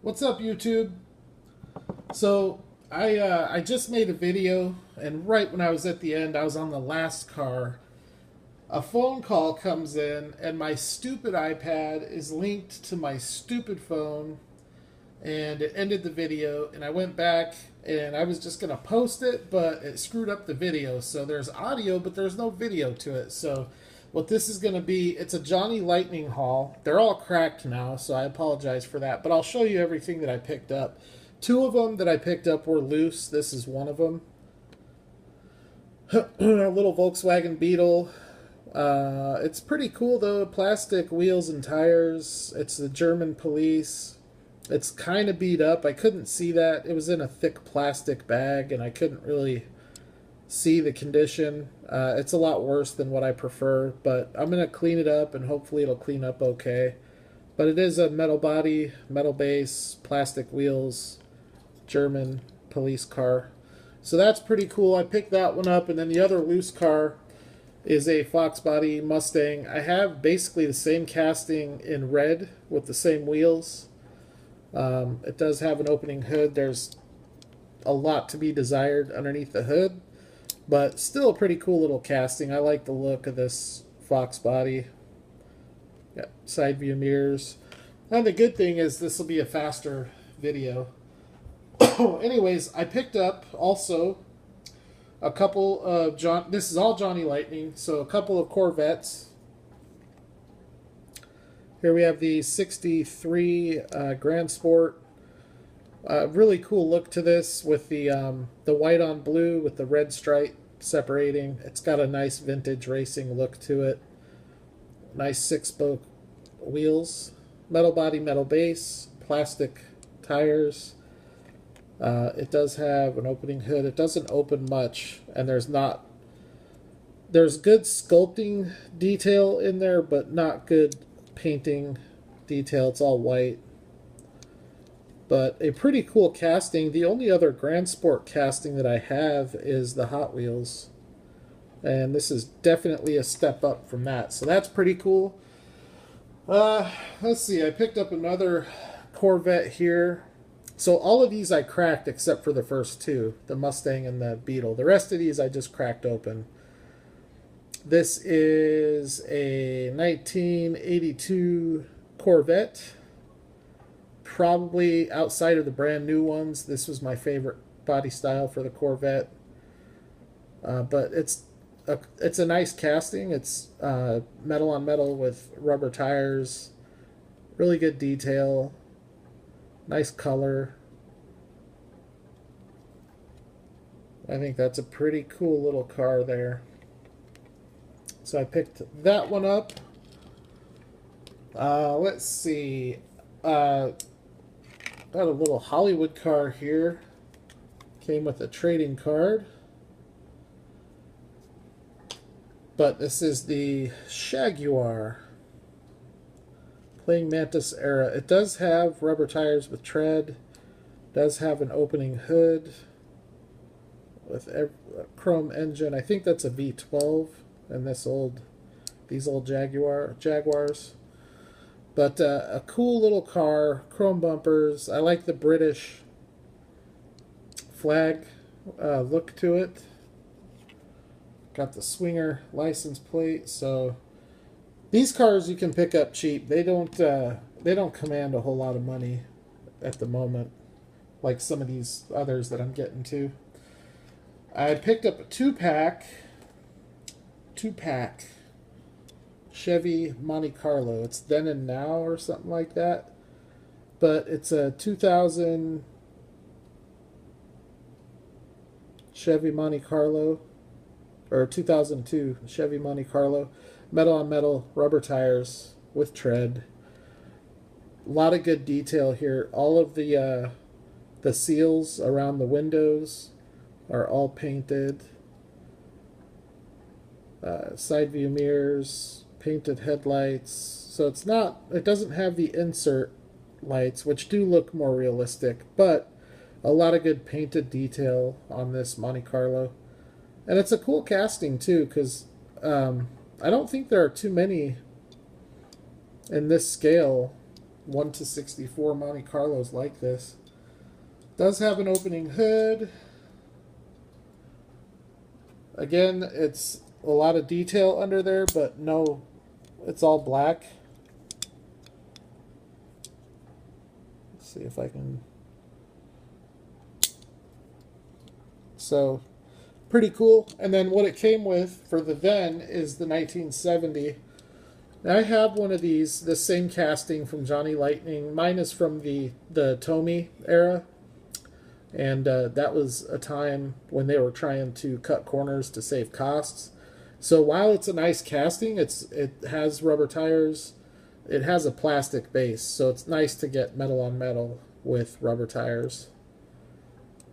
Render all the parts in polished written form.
What's up, YouTube? So I just made a video, and right when I was at the end, I was on the last car. A phone call comes in, and my stupid iPad is linked to my stupid phone, and it ended the video. And I went back, and I was just gonna post it, but it screwed up the video. So there's audio, but there's no video to it. So what this is going to be, it's a Johnny Lightning haul. They're all cracked now, so I apologize for that. But I'll show you everything that I picked up. Two of them that I picked up were loose. This is one of them. A little Volkswagen Beetle. It's pretty cool though. Plastic wheels and tires. It's the German police. It's kind of beat up. I couldn't see that. It was in a thick plastic bag, and I couldn't really see the condition. It's a lot worse than what I prefer, but I'm going to clean it up, and hopefully it'll clean up okay. But it is a metal body, metal base, plastic wheels, German police car. So that's pretty cool. I picked that one up, and then the other loose car is a Fox body Mustang. I have basically the same casting in red with the same wheels. It does have an opening hood. There's a lot to be desired underneath the hood, but still a pretty cool little casting. I like the look of this Fox body. Got side view mirrors. And the good thing is this will be a faster video. Anyways, I picked up also a couple of this is all Johnny Lightning, so a couple of Corvettes. Here we have the 63 Grand Sport. Really cool look to this with the white on blue with the red stripe separating. It's got a nice vintage racing look to it. Nice 6-spoke wheels, metal body, metal base, plastic tires. It does have an opening hood. It doesn't open much, and there's good sculpting detail in there, but not good painting detail. It's all white. But a pretty cool casting. The only other Grand Sport casting that I have is the Hot Wheels. And this is definitely a step up from that. So that's pretty cool. Let's see. I picked up another Corvette here. So all of these I cracked except for the first two. The Mustang and the Beetle. The rest of these I just cracked open. This is a 1982 Corvette. Probably outside of the brand new ones, this was my favorite body style for the Corvette. But it's a nice casting. It's metal on metal with rubber tires. Really good detail. Nice color. I think that's a pretty cool little car there. So I picked that one up. Let's see. Got a little Hollywood car here. Came with a trading card. But this is the Jaguar. Playing Mantis era. It does have rubber tires with tread. Does have an opening hood. With a chrome engine. I think that's a V12 in these old Jaguars. But a cool little car, chrome bumpers. I like the British flag look to it. Got the Swinger license plate. So these cars you can pick up cheap. They don't command a whole lot of money at the moment, like some of these others that I'm getting to. I picked up a two-pack Chevy Monte Carlo. It's then and now or something like that. But it's a 2000 Chevy Monte Carlo, or 2002 Chevy Monte Carlo. Metal on metal, rubber tires with tread. A lot of good detail here. All of the seals around the windows are all painted. Side view mirrors, painted headlights. So it doesn't have the insert lights, which do look more realistic, but a lot of good painted detail on this Monte Carlo. And it's a cool casting too, because I don't think there are too many in this scale 1/64 Monte Carlos like this. Does have an opening hood. Again, it's a lot of detail under there, but no, it's all black. Let's see if I can. So, pretty cool. And then what it came with for the then is the 1970. Now I have one of these, the same casting from Johnny Lightning. Mine is from the Tommy era. And that was a time when they were trying to cut corners to save costs. So while it's a nice casting, it has rubber tires. It has a plastic base, so it's nice to get metal on metal with rubber tires.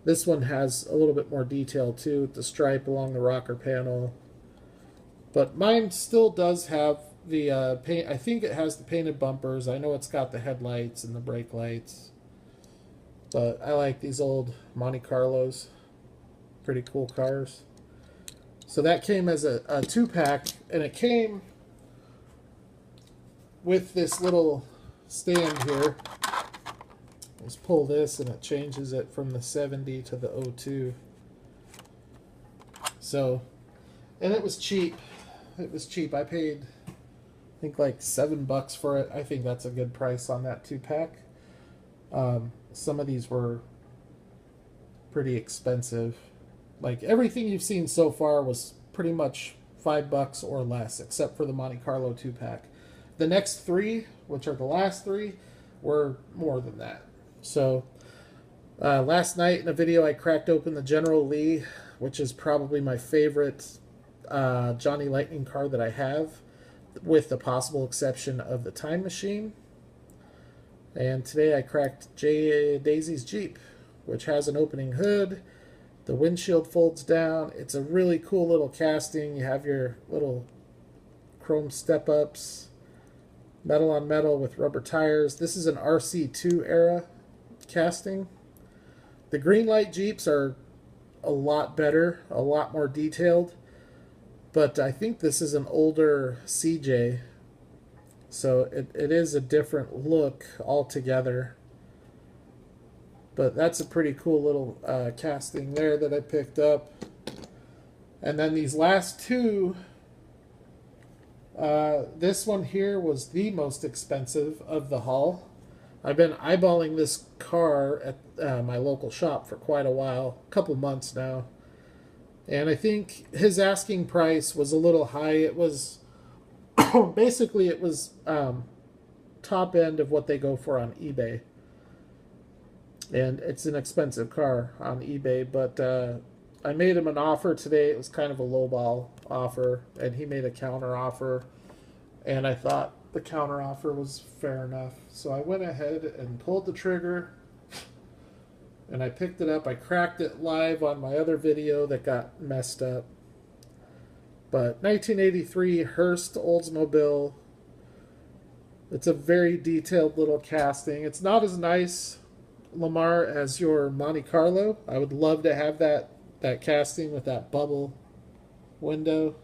This one has a little bit more detail too, with the stripe along the rocker panel. But mine still does have the paint. I think it has the painted bumpers. I know it's got the headlights and the brake lights. But I like these old Monte Carlos. Pretty cool cars. So that came as a 2-pack, and it came with this little stand here. Just pull this and it changes it from the 70 to the 02. So, and it was cheap. It was cheap. I paid, I think, like $7 for it. I think that's a good price on that 2-pack. Some of these were pretty expensive. Like everything you've seen so far was pretty much $5 or less, except for the Monte Carlo 2-pack. The next 3, which are the last 3, were more than that. So last night in a video I cracked open the General Lee, which is probably my favorite Johnny Lightning car that I have, with the possible exception of the Time Machine. And today I cracked Daisy's Jeep, which has an opening hood. The windshield folds down. It's a really cool little casting. You have your little chrome step-ups, metal on metal with rubber tires. This is an RC2 era casting. The green light Jeeps are a lot better, a lot more detailed. But I think this is an older CJ. So it is a different look altogether. But that's a pretty cool little casting there that I picked up. And then these last 2, this one here was the most expensive of the haul. I've been eyeballing this car at my local shop for quite a while, a couple months now. And I think his asking price was a little high. It was basically, it was top end of what they go for on eBay. And it's an expensive car on eBay, but I made him an offer today. It was kind of a lowball offer, and he made a counter offer. And I thought the counter offer was fair enough. So I went ahead and pulled the trigger, and I picked it up. I cracked it live on my other video that got messed up. But 1983 Hearst Oldsmobile. It's a very detailed little casting. It's not as nice, Lamar, as your Monte Carlo. I would love to have that casting with that bubble window.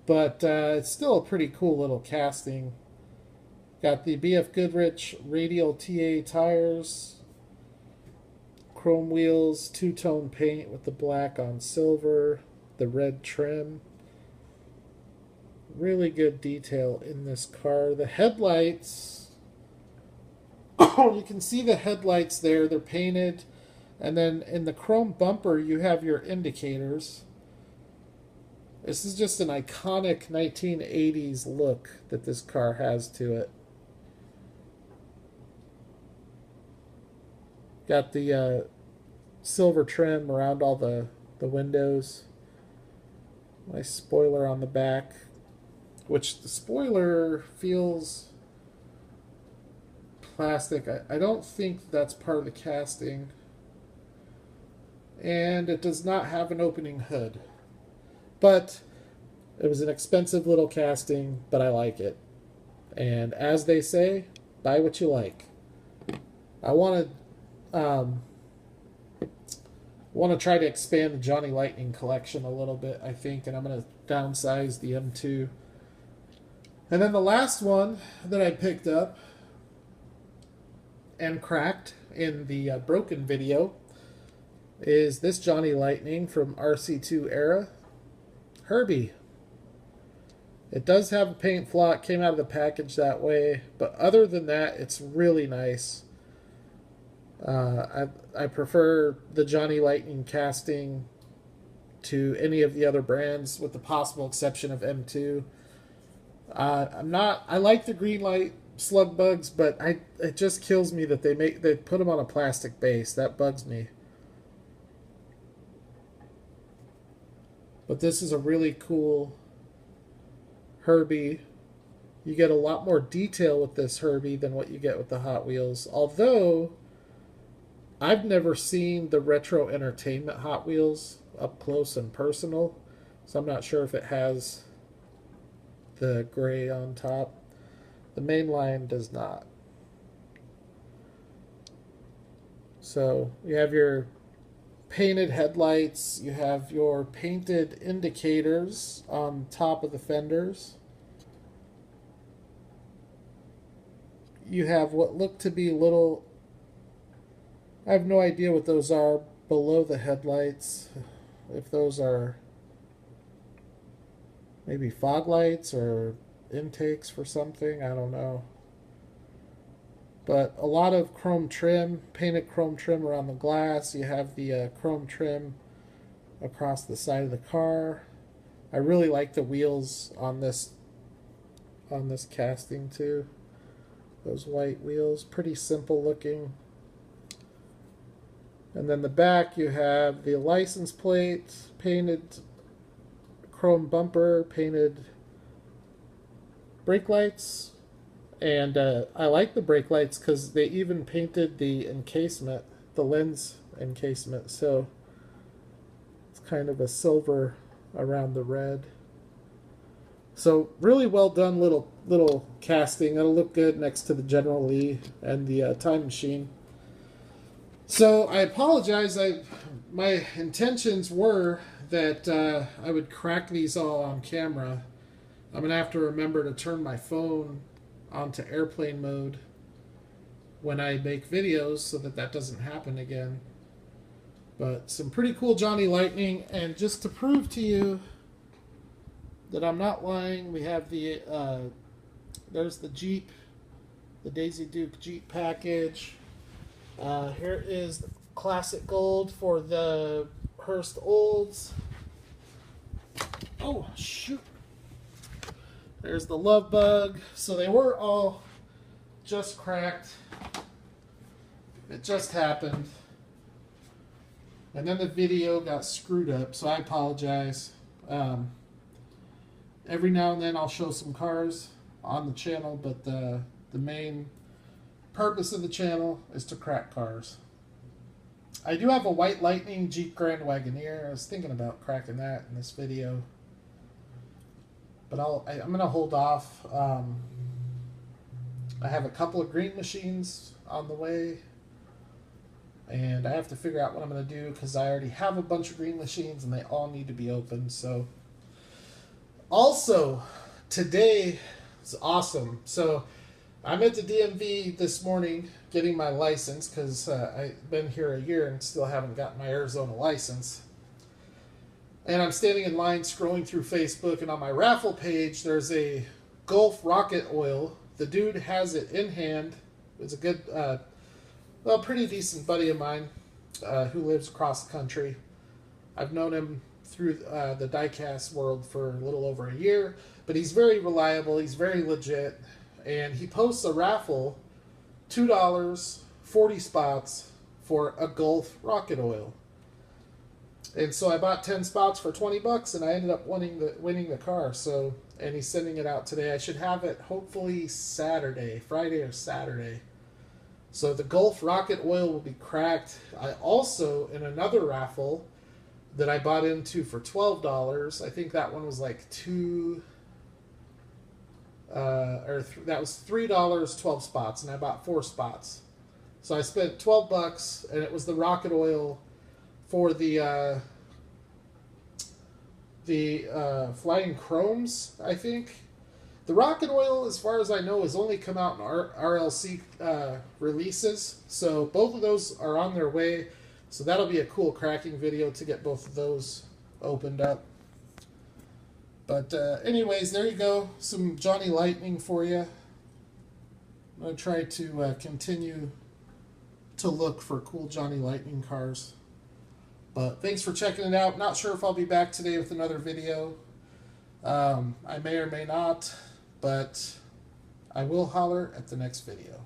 But it's still a pretty cool little casting. Got the BF Goodrich radial TA tires, chrome wheels, 2-tone paint with the black on silver, the red trim. Really good detail in this car. The headlights, you can see the headlights there. They're painted. And then in the chrome bumper, you have your indicators. This is just an iconic 1980s look that this car has to it. Got the silver trim around all the windows. Nice spoiler on the back, which the spoiler feels plastic. I don't think that's part of the casting. And it does not have an opening hood. But it was an expensive little casting, but I like it. And as they say, buy what you like. I want to try to expand the Johnny Lightning collection a little bit, I think, and I'm going to downsize the M2. And then the last one that I picked up and cracked in the broken video is this Johnny Lightning from RC2 era, Herbie. It does have a paint flaw. It came out of the package that way, but other than that, it's really nice. I prefer the Johnny Lightning casting to any of the other brands, with the possible exception of M2. I like the green light slug bugs, but it just kills me that they put them on a plastic base. That bugs me. But this is a really cool Herbie. You get a lot more detail with this Herbie than what you get with the Hot Wheels. Although I've never seen the Retro Entertainment Hot Wheels up close and personal, so I'm not sure if it has the gray on top. The main line does not. So you have your painted headlights, you have your painted indicators on top of the fenders. You have what look to be little, I have no idea what those are below the headlights. If those are maybe fog lights or intakes for something, I don't know. But a lot of chrome trim, painted chrome trim around the glass. You have the chrome trim across the side of the car. I really like the wheels on this casting too. Those white wheels, pretty simple looking. And then the back, you have the license plate, painted chrome bumper, painted brake lights. And I like the brake lights because they even painted the encasement, the lens encasement. So it's kind of a silver around the red. So really well done little casting. It'll look good next to the General Lee and the Time Machine. So I apologize. My intentions were that I would crack these all on camera. I'm going to have to remember to turn my phone onto airplane mode when I make videos so that doesn't happen again. But some pretty cool Johnny Lightning. And just to prove to you that I'm not lying, we have the there's the Jeep, the Daisy Duke Jeep package. Here is the classic gold for the Hearst Olds. Oh shoot, there's the Love Bug. So they were all just cracked. It just happened, and then the video got screwed up, so I apologize. Every now and then I'll show some cars on the channel, but the main purpose of the channel is to crack cars. I do have a White Lightning Jeep Grand Wagoneer. I was thinking about cracking that in this video, but I'm going to hold off. I have a couple of green machines on the way, and I have to figure out what I'm going to do because I already have a bunch of green machines and they all need to be opened. So also, today is awesome. So I'm at the DMV this morning getting my license because I've been here a year and still haven't gotten my Arizona license. And I'm standing in line scrolling through Facebook, and on my raffle page there's a Gulf rocket oil. The dude has it in hand. It's a good, well, pretty decent buddy of mine who lives across the country. I've known him through the diecast world for a little over a year, but he's very reliable, he's very legit, and he posts a raffle, $2, 40 spots for a Gulf rocket oil. And so I bought 10 spots for 20 bucks, and I ended up winning the car. So, and he's sending it out today. I should have it hopefully Saturday, Friday or Saturday. So the Gulf rocket oil will be cracked. I also, in another raffle that I bought into for $12, I think that one was like that was $3, 12 spots, and I bought 4 spots. So I spent 12 bucks, and it was the rocket oil for the Flying Chromes, I think. The Rocket Oil, as far as I know, has only come out in RLC releases. So both of those are on their way. So that'll be a cool cracking video to get both of those opened up. But anyways, there you go. Some Johnny Lightning for you. I'm going to try to continue to look for cool Johnny Lightning cars. But thanks for checking it out. Not sure if I'll be back today with another video. I may or may not, but I will holler at the next video.